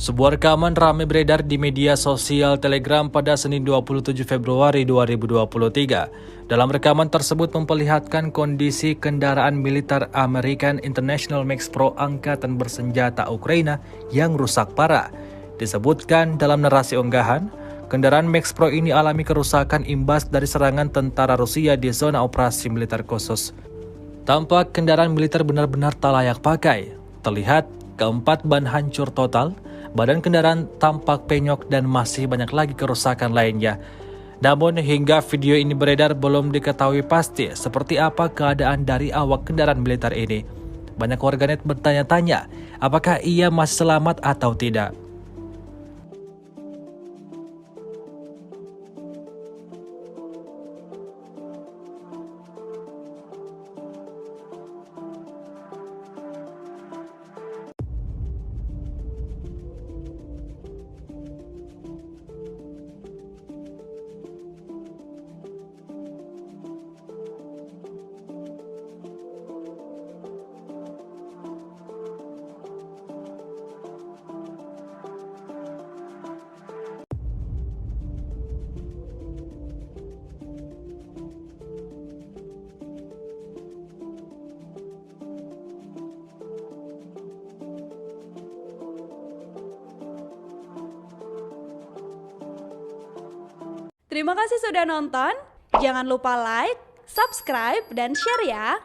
Sebuah rekaman ramai beredar di media sosial Telegram pada Senin 27 Februari 2023. Dalam rekaman tersebut memperlihatkan kondisi kendaraan militer American International Max Pro Angkatan Bersenjata Ukraina yang rusak parah. Disebutkan dalam narasi unggahan, kendaraan Max Pro ini alami kerusakan imbas dari serangan tentara Rusia di zona operasi militer khusus. Tampak kendaraan militer benar-benar tak layak pakai. Terlihat keempat ban hancur total, badan kendaraan tampak penyok dan masih banyak lagi kerusakan lainnya. Namun hingga video ini beredar belum diketahui pasti seperti apa keadaan dari awak kendaraan militer ini. Banyak warganet bertanya-tanya apakah ia masih selamat atau tidak. Terima kasih sudah nonton. Jangan lupa like, subscribe, dan share ya.